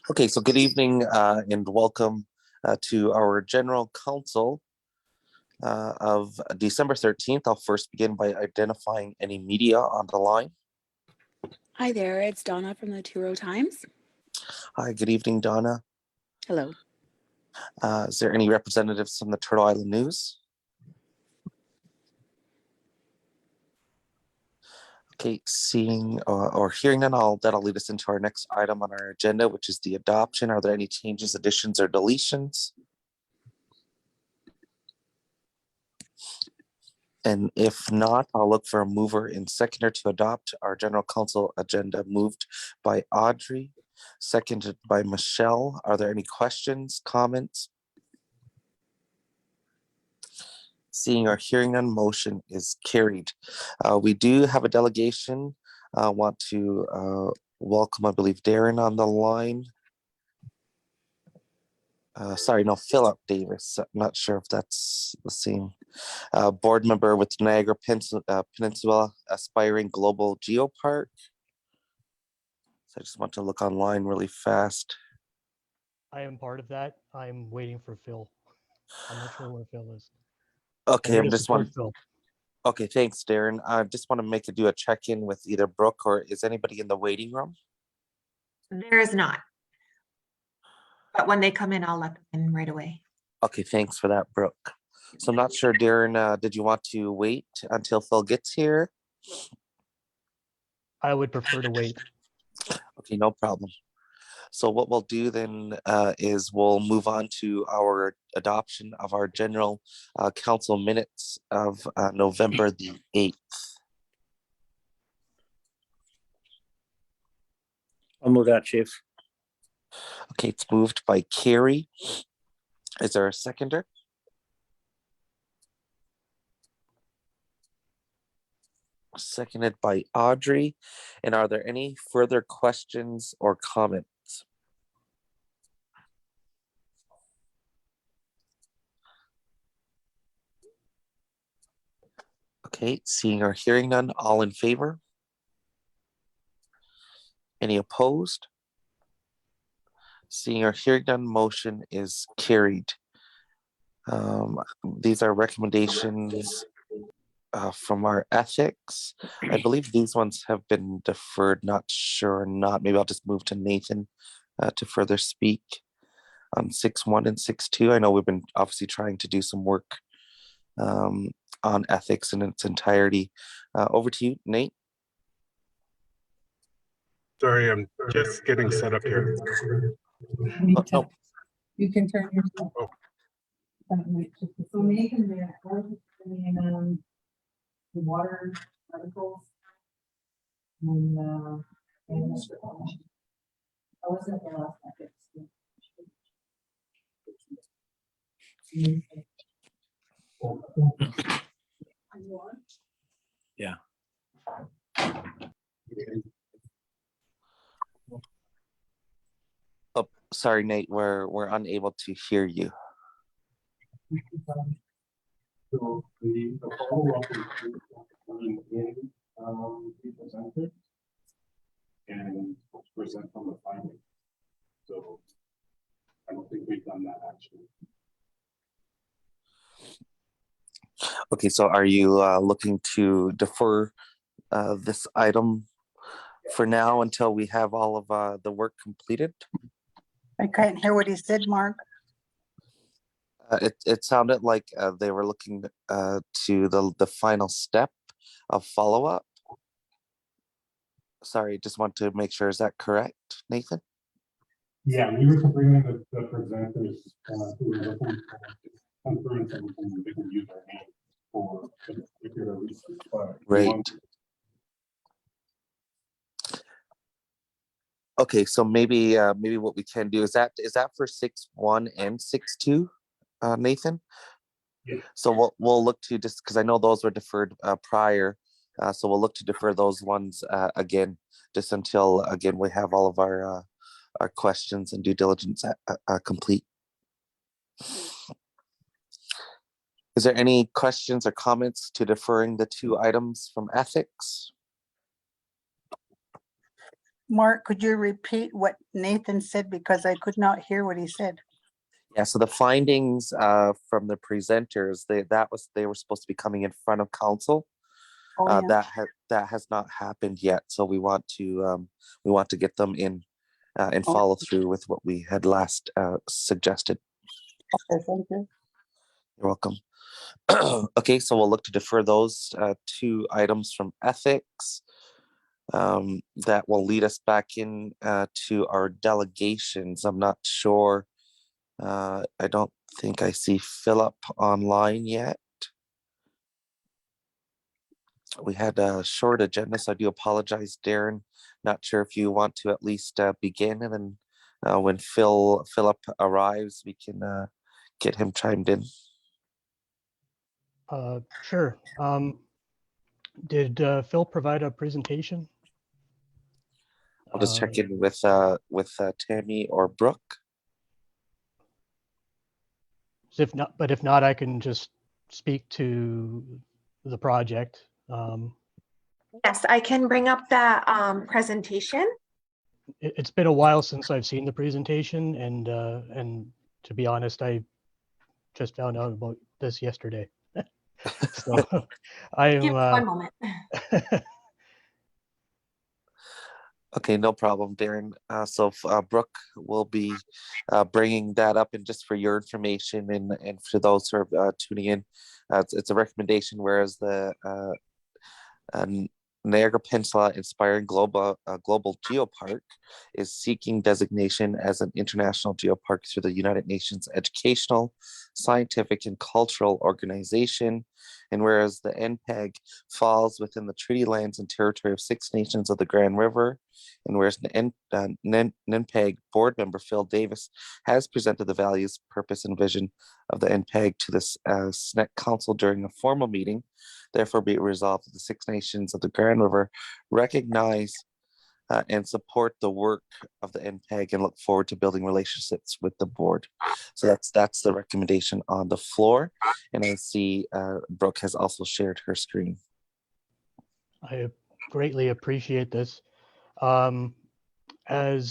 Okay, so good evening and welcome to our General Council of December 13th. I'll first begin by identifying any media on the line. Hi there, it's Donna from the Truro Times. Hi, good evening, Donna. Hello. Is there any representatives from the Turtle Island News? Okay, seeing or hearing none, that'll lead us into our next item on our agenda, which is the adoption. Are there any changes, additions, or deletions? And if not, I'll look for a mover and seconder to adopt our general council agenda, moved by Audrey, seconded by Michelle. Are there any questions, comments? Seeing or hearing none, motion is carried. We do have a delegation. I want to welcome, I believe, Darren on the line. Sorry, no, Philip Davis. I'm not sure if that's the same. Board member with Niagara Peninsula Aspiring Global Geopark. So I just want to look online really fast. I am part of that. I'm waiting for Phil. I'm not sure where Phil is. Okay, I'm just one. Phil. Okay, thanks, Darren. I just want to do a check-in with either Brooke or is anybody in the waiting room? There is not. But when they come in, I'll let them in right away. Okay, thanks for that, Brooke. So I'm not sure, Darren, did you want to wait until Phil gets here? I would prefer to wait. Okay, no problem. So what we'll do then is we'll move on to our adoption of our general council minutes of November the 8th. I'll move that, Chief. Okay, it's moved by Carrie. Is there a seconder? Seconded by Audrey. And are there any further questions or comments? Okay, seeing or hearing none, all in favor? Any opposed? Seeing or hearing none, motion is carried. These are recommendations from our ethics. I believe these ones have been deferred, not sure or not. Maybe I'll just move to Nathan to further speak on 6.1 and 6.2. I know we've been obviously trying to do some work on ethics in its entirety. Over to you, Nate. Sorry, I'm just getting set up here. Oh, no. You can turn yourself. Oh. So Nathan, the water articles. And I wasn't at the last packet. Yeah. Oh, sorry, Nate. We're unable to hear you. So the follow-up is be presented and present from the finding. So I don't think we've done that actually. Okay, so are you looking to defer this item for now until we have all of the work completed? I couldn't hear what he said, Mark. It sounded like they were looking to the final step of follow-up. Sorry, just want to make sure, is that correct, Nathan? Yeah, we were to bring in the presenters who were looking for conference and they can use our name for a particular research. But Right. Okay, so maybe what we can do is that for 6.1 and 6.2, Nathan? Yeah. So we'll look to, just because I know those were deferred prior, so we'll look to defer those ones again, just until again we have all of our questions and due diligence complete. Is there any questions or comments to deferring the two items from ethics? Mark, could you repeat what Nathan said because I could not hear what he said? Yeah, so the findings from the presenters, they were supposed to be coming in front of council. Oh, yeah. That has not happened yet. So we want to get them in and Oh. follow through with what we had last suggested. Okay, thank you. You're welcome. Okay, so we'll look to defer those two items from ethics. That will lead us back in to our delegations. I'm not sure. I don't think I see Philip online yet. We had a short agenda, so I do apologize, Darren. Not sure if you want to at least begin, and then when Philip arrives, we can get him chimed in. Sure. Did Phil provide a presentation? I'll just check in with Tammy or Brooke. If not, I can just speak to the project. Yes, I can bring up that presentation. It's been a while since I've seen the presentation, and to be honest, I just found out about this yesterday. So Give me one moment. Okay, no problem, Darren. So Brooke will be bringing that up, and just for your information and for those who are tuning in, it's a recommendation, whereas the Niagara Peninsula Inspiring Global Geopark is seeking designation as an international geopark through the United Nations Educational, Scientific, and Cultural Organization. And whereas the NPEG falls within the treaty lands and territory of 6 nations of the Grand River, and whereas the NPEG board member Phil Davis has presented the values, purpose, and vision of the NPEG to this SNGREC Council during a formal meeting, therefore be it resolved that the 6 nations of the Grand River recognize and support the work of the NPEG and look forward to building relationships with the board. So that's the recommendation on the floor. And I see Brooke has also shared her screen. I greatly appreciate this. I'm not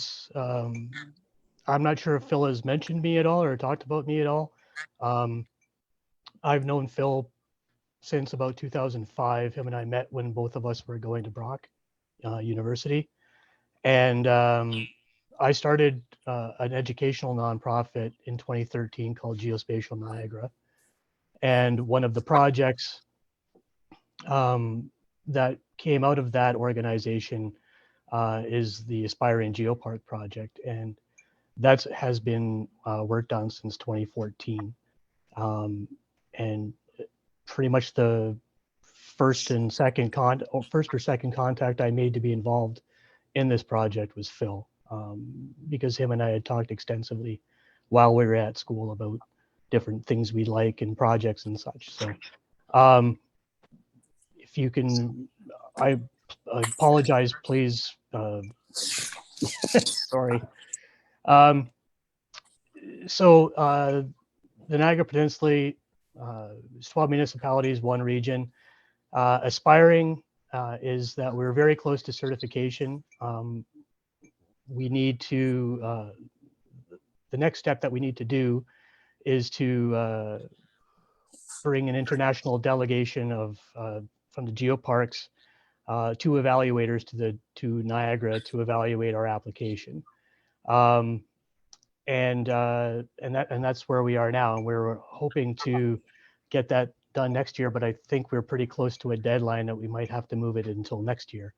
sure if Phil has mentioned me at all or talked about me at all. I've known Phil since about 2005. Him and I met when both of us were going to Brock University. And I started an educational nonprofit in 2013 called Geospatial Niagara. And one of the projects that came out of that organization is the Aspiring Geopark project. And that has been worked on since 2014. And pretty much the first or second contact I made to be involved in this project was Phil, because him and I had talked extensively while we were at school about different things we like and projects and such. So if you can, I apologize, please. Sorry. So the Niagara Peninsula, 12 municipalities, 1 region. Aspiring is that we're very close to certification. We need to, the next step that we need to do is to bring an international delegation of from the geoparks, 2 evaluators to Niagara to evaluate our application. And that's where we are now. And we're hoping to get that done next year, but I think we're pretty close to a deadline that we might have to move it until next year.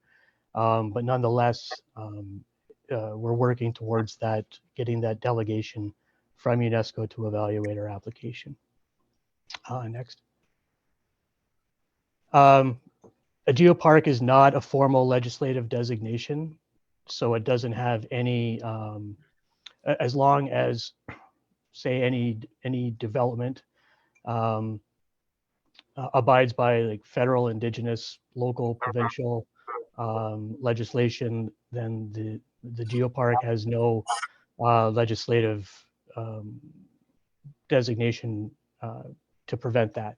But nonetheless, we're working towards that, getting that delegation from UNESCO to evaluate our application. Next. A geopark is not a formal legislative designation, so it doesn't have any, as long as, say, any development abides by like federal, indigenous, local, provincial legislation, then the geopark has no legislative designation to prevent that.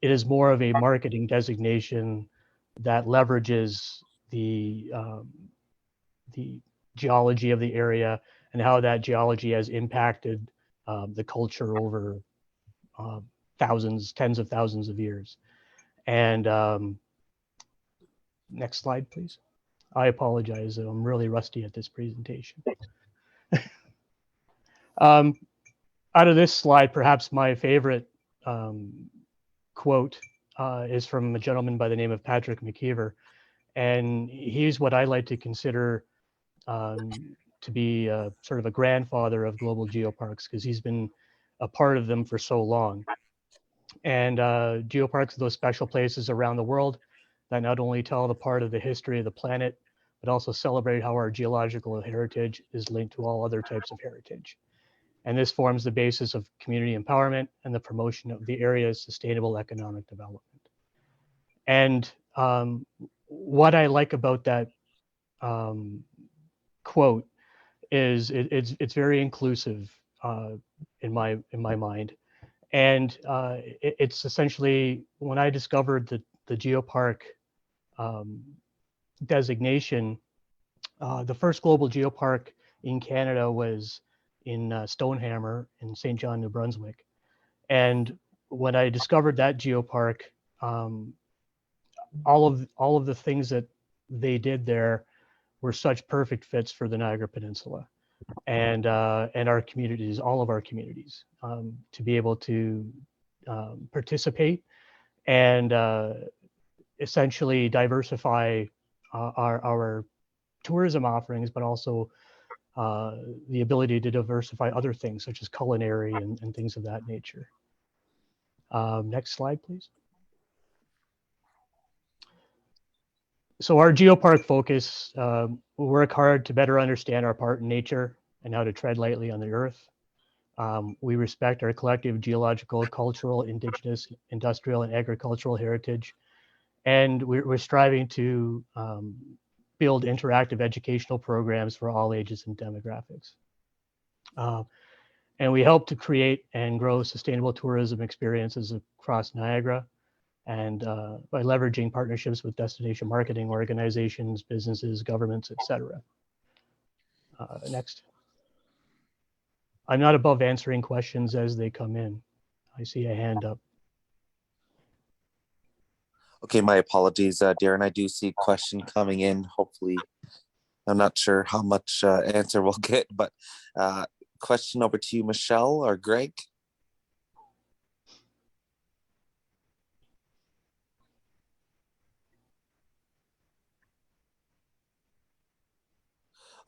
It is more of a marketing designation that leverages the the geology of the area and how that geology has impacted the culture over thousands, tens of thousands of years. And next slide, please. I apologize, I'm really rusty at this presentation. Out of this slide, perhaps my favorite quote is from a gentleman by the name of Patrick McKeever. And he's what I like to consider to be sort of a grandfather of global geoparks, because he's been a part of them for so long. And geoparks are those special places around the world that not only tell the part of the history of the planet, but also celebrate how our geological heritage is linked to all other types of heritage. And this forms the basis of community empowerment and the promotion of the area's sustainable economic development. And what I like about that quote is it's very inclusive in my mind. And it's essentially, when I discovered the geopark designation, the first global geopark in Canada was in Stonehammer in St. John, New Brunswick. And when I discovered that geopark, all of the things that they did there were such perfect fits for the Niagara Peninsula and our communities, all of our communities, to be able to participate and essentially diversify our tourism offerings, but also the ability to diversify other things such as culinary and things of that nature. Next slide, please. So our geopark focus, we work hard to better understand our part in nature and how to tread lightly on the earth. We respect our collective geological, cultural, indigenous, industrial, and agricultural heritage. And we're striving to build interactive educational programs for all ages and demographics. And we help to create and grow sustainable tourism experiences across Niagara, and by leveraging partnerships with destination marketing organizations, businesses, governments, etc. Next. I'm not above answering questions as they come in. I see a hand up. Okay, my apologies, Darren. I do see a question coming in. Hopefully, I'm not sure how much answer we'll get, but question over to you, Michelle or Greg.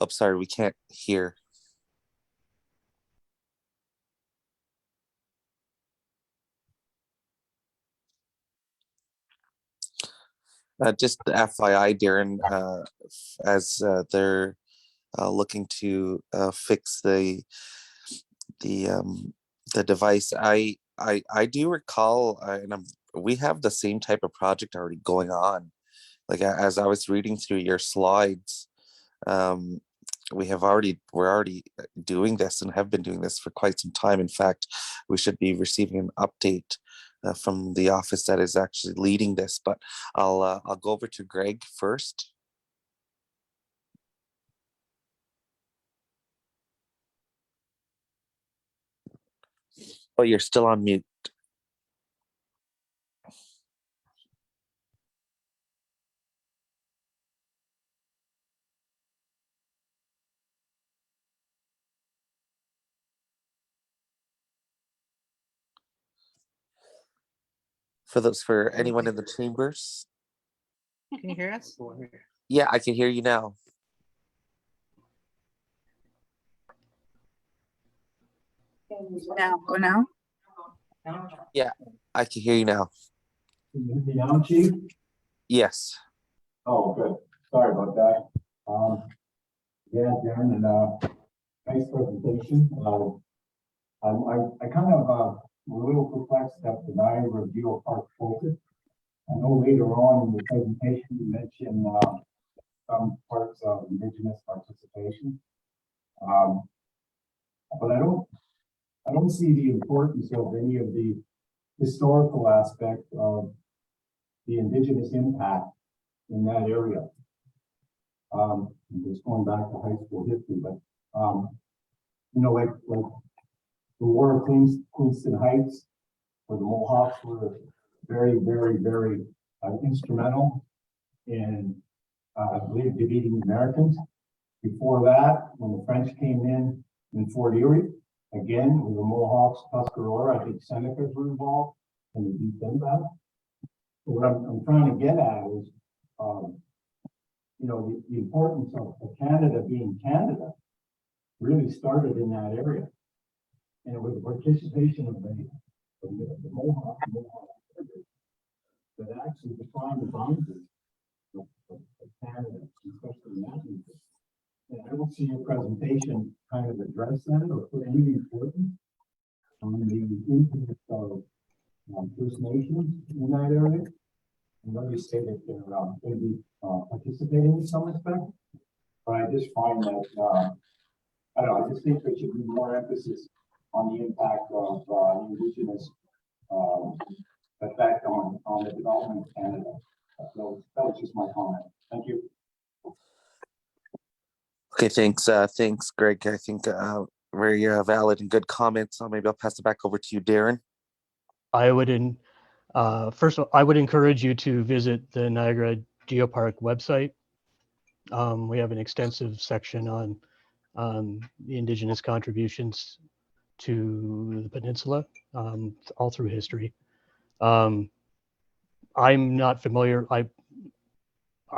Oh, sorry, we can't hear. Just FYI, Darren, as they're looking to fix the device, I do recall, and we have the same type of project already going on. Like as I was reading through your slides, we're already doing this and have been doing this for quite some time. In fact, we should be receiving an update from the office that is actually leading this. But I'll go over to Greg first. Oh, you're still on mute. For anyone in the chambers. Can you hear us? Yeah, I can hear you now. Now, go now. Yeah, I can hear you now. Can you hear me now, Chief? Yes. Oh, good. Sorry about that. Yeah, Darren, and nice presentation. I kind of a little perplexed at the Niagara Geopark focus. I know later on in the presentation you mentioned some parts of Indigenous participation, but I don't see the importance of any of the historical aspect of the Indigenous impact in that area. and just going back to high school history, but, you know, like the War of Queenston Heights, where the Mohawks were very, very, very instrumental in, I believe, defeating the Americans. Before that, when the French came in Fort Erie, again, with the Mohawks, Tuscarora, I think Senecas were involved, and they beat them back. So what I'm trying to get at is, you know, the importance of Canada being Canada really started in that area. And with the participation of the Mohawks that actually defined the boundaries of Canada, especially in that region. And I don't see your presentation kind of address that or put any importance on the impact of First Nations in that area. I know you say that they're going to be participating in some respect, but I just find that, I don't know, I just think there should be more emphasis on the impact of Indigenous effect on the development of Canada. That was just my comment. Thank you. Okay, thanks. Thanks, Greg. I think very valid and good comments. So maybe I'll pass it back over to you, Darren. First of all, I would encourage you to visit the Niagara Geopark website. We have an extensive section on the Indigenous contributions to the peninsula, all through history. I'm not familiar. I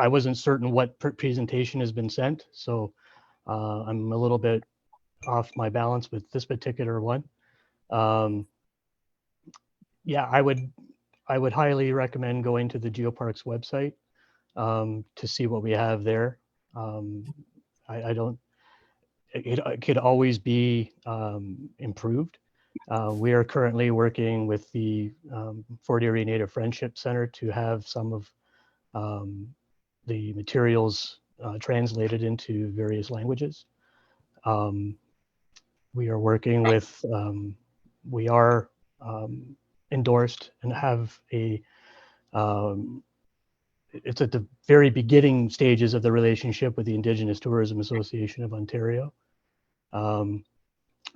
wasn't certain what presentation has been sent, so I'm a little bit off my balance with this particular one. Yeah, I would highly recommend going to the Geoparks website to see what we have there. It could always be improved. We are currently working with the Fort Erie Native Friendship Center to have some of the materials translated into various languages. We are working with, we are endorsed and have it's at the very beginning stages of the relationship with the Indigenous Tourism Association of Ontario.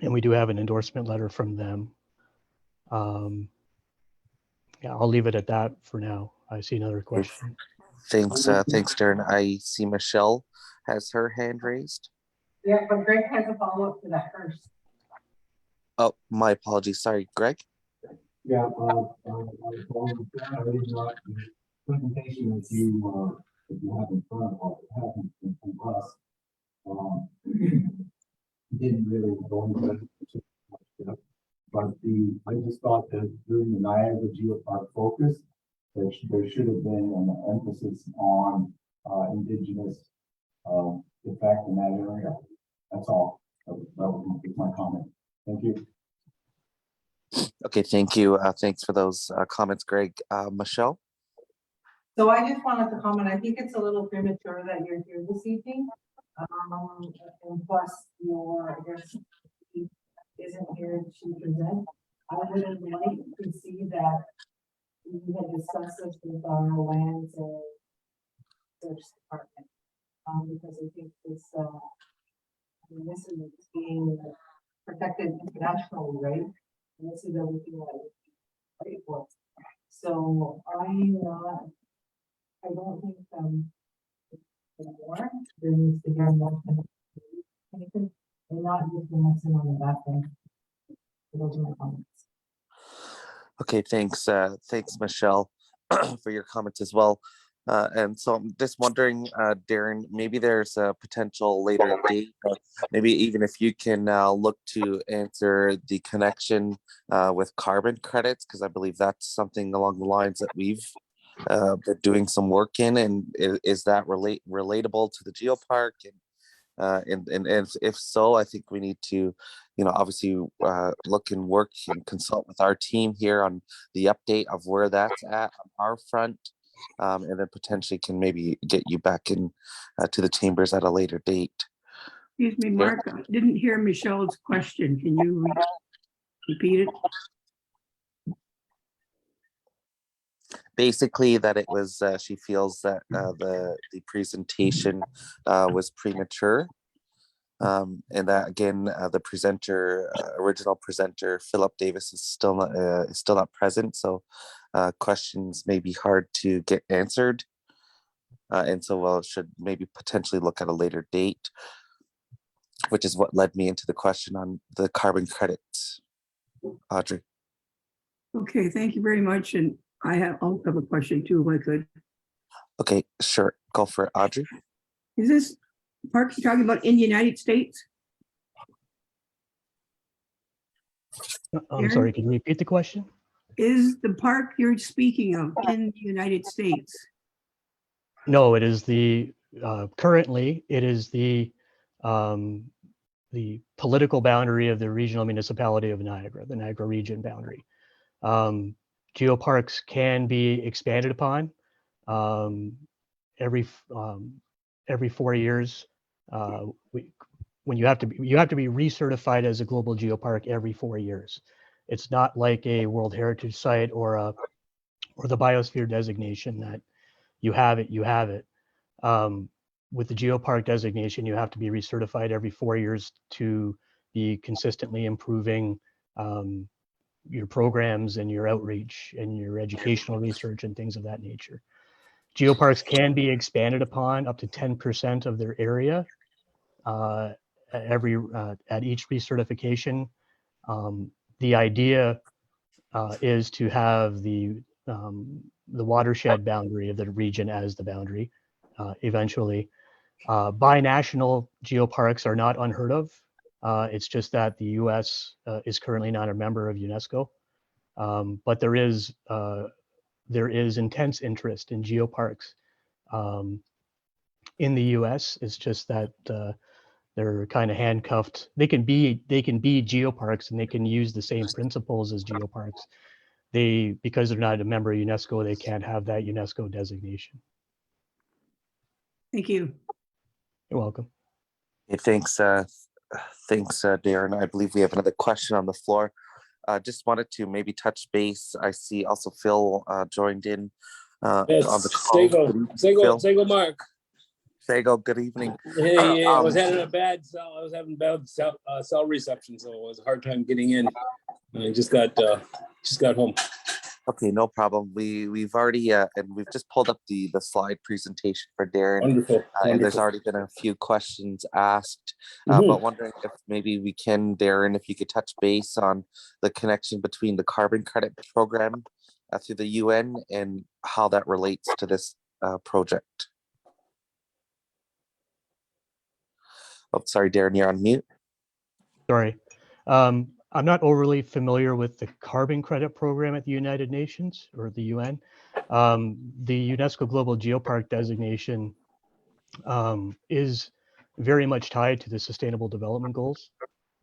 And we do have an endorsement letter from them. Yeah, I'll leave it at that for now. I see another question. Thanks, thanks, Darren. I see Michelle has her hand raised. Yeah, but Greg has a follow-up to that first. Oh, my apologies. Sorry, Greg. Yeah, I did not, the presentation that you have in front of us, didn't really go into that, but I just thought that during the Niagara Geopark focus, there should have been an emphasis on Indigenous effect in that area. That's all. That was my comment. Thank you. Okay, thank you. Thanks for those comments, Greg. Michelle? So I just wanted to comment, I think it's a little premature that you're here this evening. And plus your, I guess, isn't here to present. I would have liked to see that we had discussed this with our lands and search department. Because I think this, this is being protected internationally, right? And this is everything that we fight for. So I don't think more there needs to be more and not just the lesson on the back end. Those are my comments. Okay, thanks. Thanks, Michelle, for your comments as well. And so I'm just wondering, Darren, maybe there's a potential later date, or maybe even if you can look to answer the connection with carbon credits, because I believe that's something along the lines that we've been doing some work in, and is that relatable to the geopark? And if so, I think we need to, obviously look and work and consult with our team here on the update of where that's at on our front, and then potentially can maybe get you back in to the chambers at a later date. Excuse me, Mark, I didn't hear Michelle's question. Can you repeat it? basically that it was she feels that the presentation was premature, and that again the presenter original presenter Philip Davis is still not present, so questions may be hard to get answered, and so we'll should maybe potentially look at a later date, which is what led me into the question on the carbon credits. Audrey. Okay, thank you very much. And I'll have a question too, if I could. Okay, sure, go for it, Audrey. Is this park you're talking about in the United States? I'm Aaron? sorry, can you repeat the question? Is the park you're speaking of in the United States? No, it is currently it is the political boundary of the regional municipality of Niagara, the Niagara region boundary. Geoparks can be expanded upon every 4 years. When you have to be recertified as a global geopark every 4 years. It's not like a World Heritage Site or the biosphere designation that you have it. With the geopark designation, you have to be recertified every 4 years to be consistently improving your programs and your outreach and your educational research and things of that nature. Geoparks can be expanded upon up to 10% of their area at each recertification. The idea is to have the watershed boundary of the region as the boundary eventually. Binational geoparks are not unheard of. It's just that the U.S. Is currently not a member of UNESCO, but there is intense interest in geoparks in the U.S. It's just that they're kind of handcuffed. They can be geoparks and they can use the same principles as geoparks. Because they're not a member of UNESCO, they can't have that UNESCO designation. Thank you. You're welcome. Okay, thanks, Darren. I believe we have another question on the floor. Just wanted to maybe touch base. I see also Phil joined in Yes, on the call. Phil. Sego Mark. Sego, good evening. Hey, I was having bad cell reception, so it was a hard time getting in. I just got home. Okay, no problem. We've already and we've just pulled up the slide presentation for Darren. Wonderful. And there's already been a few questions asked, but wondering if maybe we can, Darren, if you could touch base on the connection between the carbon credit program through the UN and how that relates to this project. Oh, sorry, Darren, you're on mute. Sorry. I'm not overly familiar with the carbon credit program at the United Nations or the UN. The UNESCO Global Geopark designation is very much tied to the Sustainable Development Goals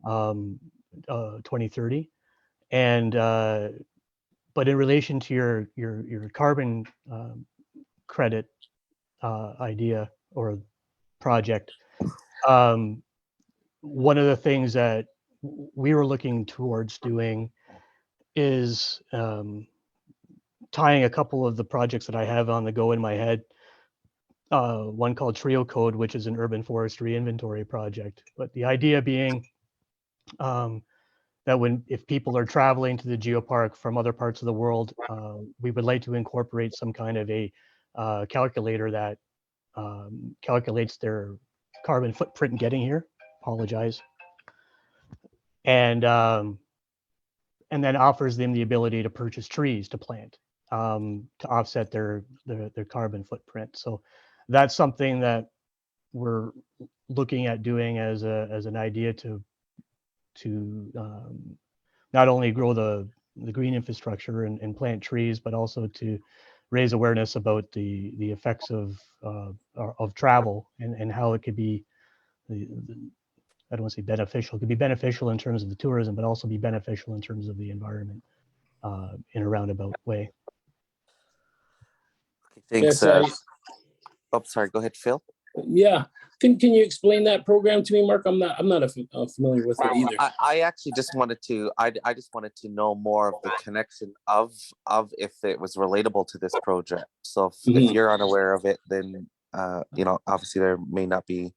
2030. And but in relation to your carbon credit idea or project, one of the things that we were looking towards doing is tying a couple of the projects that I have on the go in my head. One called Trio Code, which is an urban forestry inventory project. But the idea being that if people are traveling to the geopark from other parts of the world, we would like to incorporate some kind of a calculator that calculates their carbon footprint getting here. Apologize. And then offers them the ability to purchase trees to plant to offset their carbon footprint. So that's something that we're looking at doing as an idea to not only grow the green infrastructure and plant trees, but also to raise awareness about the effects of travel and how it could be I don't want to say beneficial. It could be beneficial in terms of the tourism, but also be beneficial in terms of the environment in a roundabout way. Okay, thanks. Yes, Oh, sorry. Go ahead, Phil. Yeah, can you explain that program to me, Mark? I'm not familiar with it either. I actually just wanted to, I just wanted to know more of the connection of if it was relatable to this project. So if you're unaware of it, then you know, obviously there may not be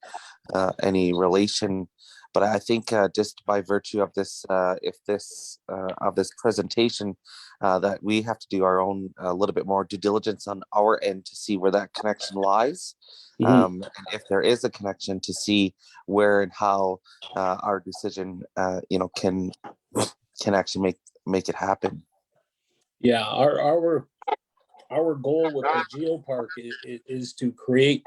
any relation, but I think just by virtue of this, if this of this presentation, that we have to do our own a little bit more due diligence on our end to see where that connection lies. And if there is a connection, to see where and how our decision, you know, can actually make it happen. Yeah, our goal with the geopark is to create,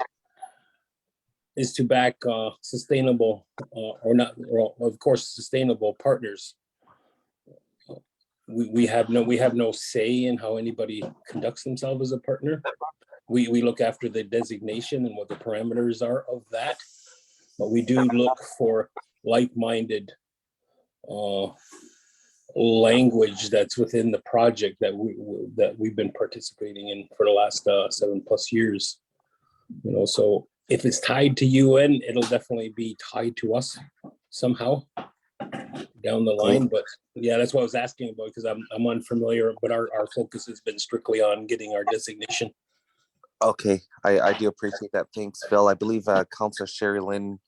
is to back sustainable or not, well, of course, sustainable partners. We have no say in how anybody conducts themselves as a partner. We look after the designation and what the parameters are of that, but we do look for like-minded language that's within the project that we've been participating in for the last 7+ years. You know, so if it's tied to UN, it'll definitely be tied to us somehow down the line. But yeah, that's what I was asking about, because I'm unfamiliar, but our focus has been strictly on getting our designation. Okay, I do appreciate that. Thanks, Phil. I believe Councillor Sherry Lynn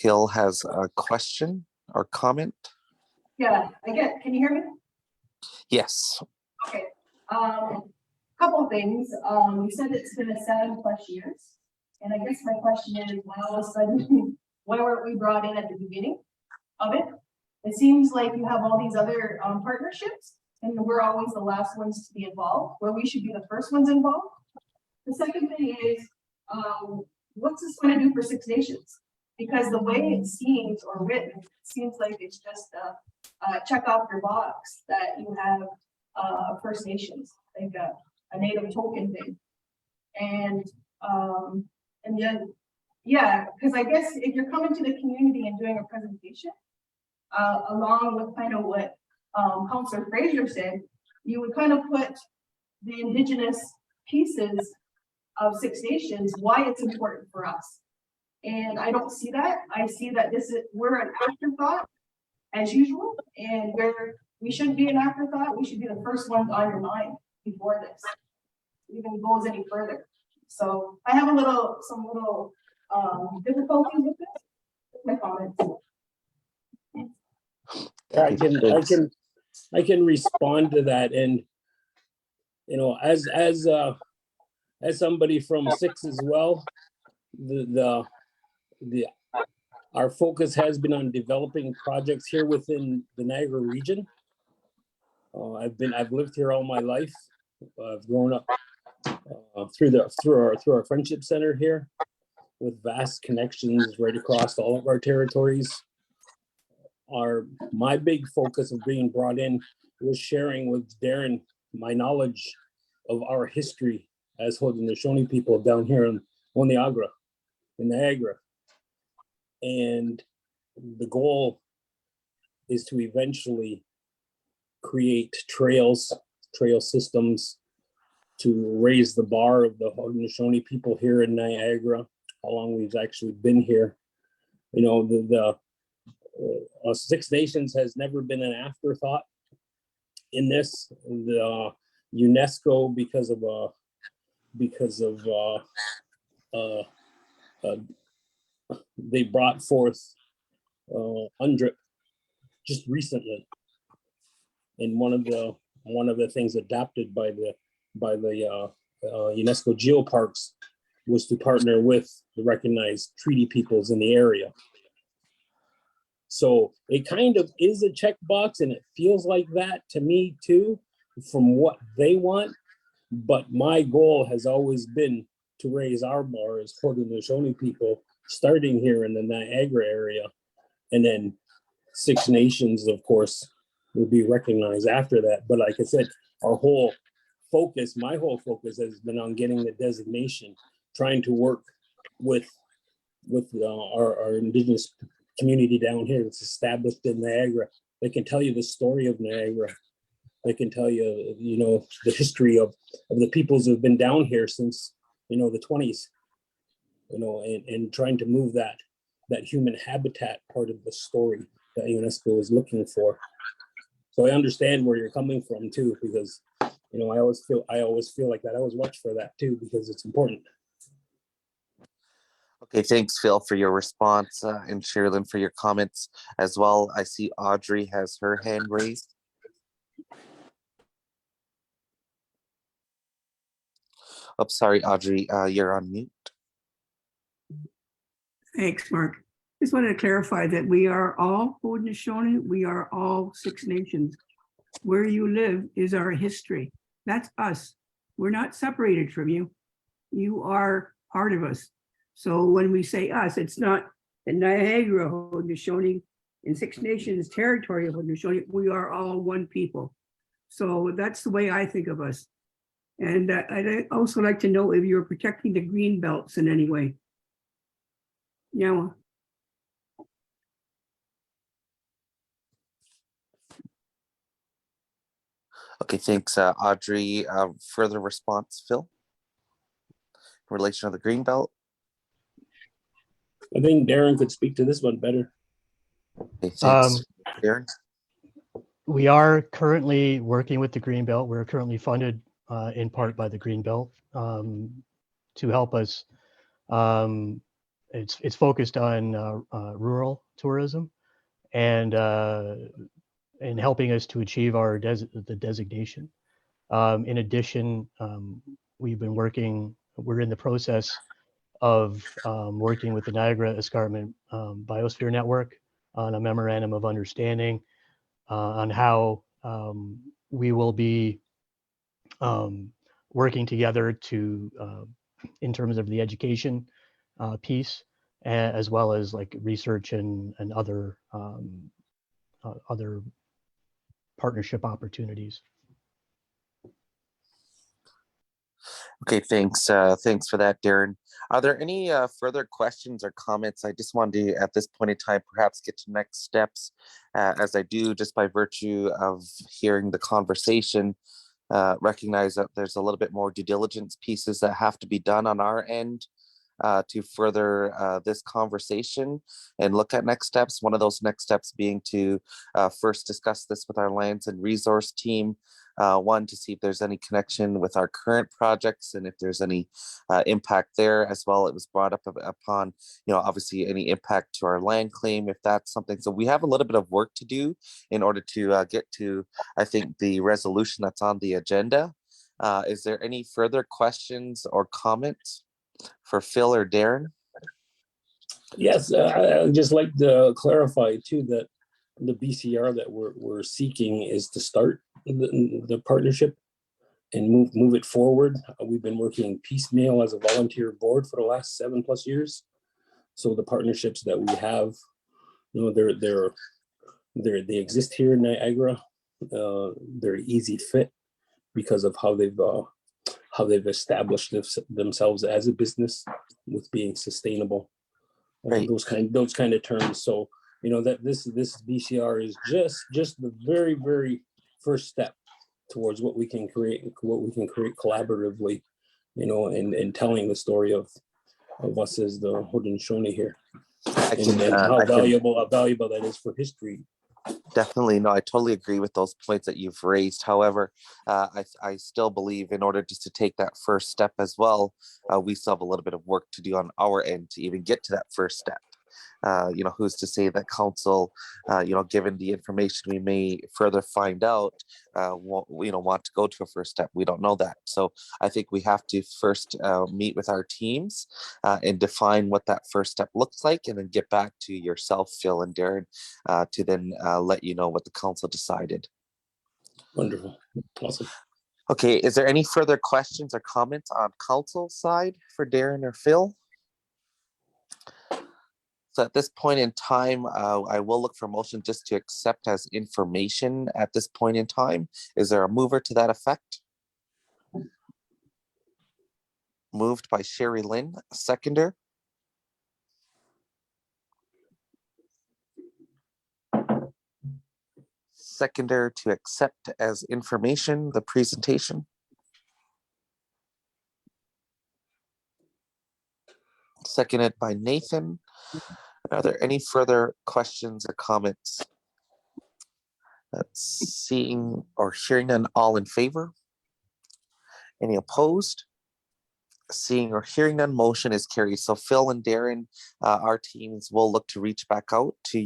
Hill has a question or comment. Yeah, can you hear me? Yes. Okay. Couple of things. You said it's been 7+ years. And I guess my question is, why all of a sudden, why weren't we brought in at the beginning of it? It seems like you have all these other partnerships, and we're always the last ones to be involved, where we should be the first ones involved. The second thing is, what's this going to do for Six Nations? Because the way it seems or written, it seems like it's just check off your box that you have First Nations, like a native token thing. And then, yeah, because I guess if you're coming to the community and doing a presentation, along with kind of what Councillor Fraser said, you would kind of put the Indigenous pieces of Six Nations, why it's important for us. And I don't see that. I see that we're an afterthought as usual, and where we shouldn't be an afterthought, we should be the first ones on your mind before this even goes any further. So I have some little difficulties with this. My comments. I can respond to that, and you know, as somebody from Six as well, our focus has been on developing projects here within the Niagara region. I've lived here all my life. I've grown up through our friendship center here, with vast connections right across all of our territories. My big focus of being brought in was sharing with Darren my knowledge of our history as Haudenosaunee people down here in Niagara. And the goal is to eventually create trail systems to raise the bar of the Haudenosaunee people here in Niagara, how long we've actually been here. You know, the Six Nations has never been an afterthought in this. The UNESCO, because they brought forth UNDRIP just recently, and one of the things adopted by the UNESCO geoparks was to partner with the recognized treaty peoples in the area. So it kind of is a checkbox, and it feels like that to me too, from what they want. But my goal has always been to raise our bar as Haudenosaunee people, starting here in the Niagara area, and then Six Nations, of course, will be recognized after that. But like I said, my whole focus has been on getting the designation, trying to work with our Indigenous community down here that's established in Niagara. They can tell you the story of Niagara. They can tell you, you know, the history of the peoples who have been down here since, you know, the 20s. and trying to move that human habitat part of the story that UNESCO is looking for. So I understand where you're coming from too, because I always feel like that. I always watch for that too, because it's important. Okay, thanks, Phil, for your response, and Sherilyn for your comments as well. I see Audrey has her hand raised. Oh, sorry, Audrey, you're on mute. Thanks, Mark. Just wanted to clarify that we are all Haudenosaunee. We are all Six Nations. Where you live is our history. That's us. We're not separated from you. You are part of us. So when we say us, it's not the Niagara Haudenosaunee and Six Nations territory of Haudenosaunee. We are all one people. So that's the way I think of us. And I'd also like to know if you're protecting the green belts in any way. Yeah. Okay, thanks, Audrey. Further response, Phil, in relation to the greenbelt? I think Darren could speak to this one better. Okay, thanks, Darren. We are currently working with the Greenbelt. We're currently funded in part by the Greenbelt to help us. It's focused on rural tourism and helping us to achieve our the designation. In addition, we're in the process of working with the Niagara Escarpment Biosphere Network on a memorandum of understanding on how we will be working together to in terms of the education piece, as well as like research and other other partnership opportunities. Okay, thanks. Thanks for that, Darren. Are there any further questions or comments? I just wanted to, at this point in time, perhaps get to next steps, as I do, just by virtue of hearing the conversation, recognize that there's a little bit more due diligence pieces that have to be done on our end to further this conversation and look at next steps. One of those next steps being to first discuss this with our lands and resource team. One, to see if there's any connection with our current projects and if there's any impact there as well. It was brought up upon, obviously any impact to our land claim, if that's something. So we have a little bit of work to do in order to get to, I think, the resolution that's on the agenda. Is there any further questions or comments for Phil or Darren? Yes, I'd just like to clarify too that the BCR that we're seeking is to start the partnership and move it forward. We've been working piecemeal as a volunteer board for the last 7+ years. So the partnerships that we have, they exist here in Niagara. They're an easy fit because of how they've established themselves as a business with being sustainable. Right. Those kind of terms. So that this BCR is just the very, very first step towards what we can create collaboratively, and telling the story of us as the Haudenosaunee here, and how valuable that is for history. Definitely. No, I totally agree with those points that you've raised. However, I still believe in order just to take that first step as well, we still have a little bit of work to do on our end to even get to that first step. Who's to say that council, given the information we may further find out, want to go to a first step? We don't know that. So I think we have to first meet with our teams and define what that first step looks like, and then get back to yourself, Phil and Darren, to then let you know what the council decided. Wonderful. Awesome. Okay, is there any further questions or comments on council side for Darren or Phil? So at this point in time, I will look for motion just to accept as information at this point in time. Is there a mover to that effect? Moved by Sherry Lynn, seconder. Seconder to accept as information the presentation. seconded by Nathan. Are there any further questions or comments? Seeing or hearing none, all in favor? Any opposed? Seeing or hearing none, motion is carried. So Phil and Darren, our teams will look to reach back out to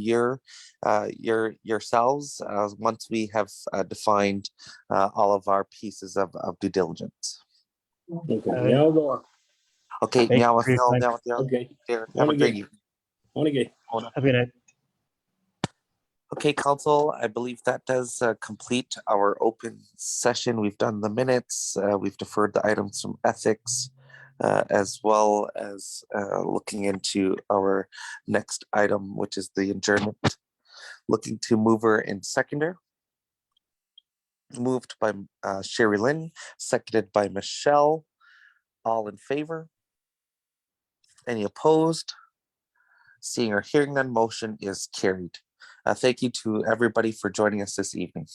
yourselves once we have defined all of our pieces of due diligence. Okay, yeah, I'll go. Okay, Thank now you with for your Phil, time. now with Okay. Darren. Have a great evening. Okay. Have a good night. Okay, Council, I believe that does complete our open session. We've done the minutes, we've deferred the items from ethics, as well as looking into our next item, which is the adjournment. Looking to mover and seconder. Moved by Sherry Lynn, seconded by Michelle. All in favor? Any opposed? Seeing or hearing none, motion is carried. Thank you to everybody for joining us this evening.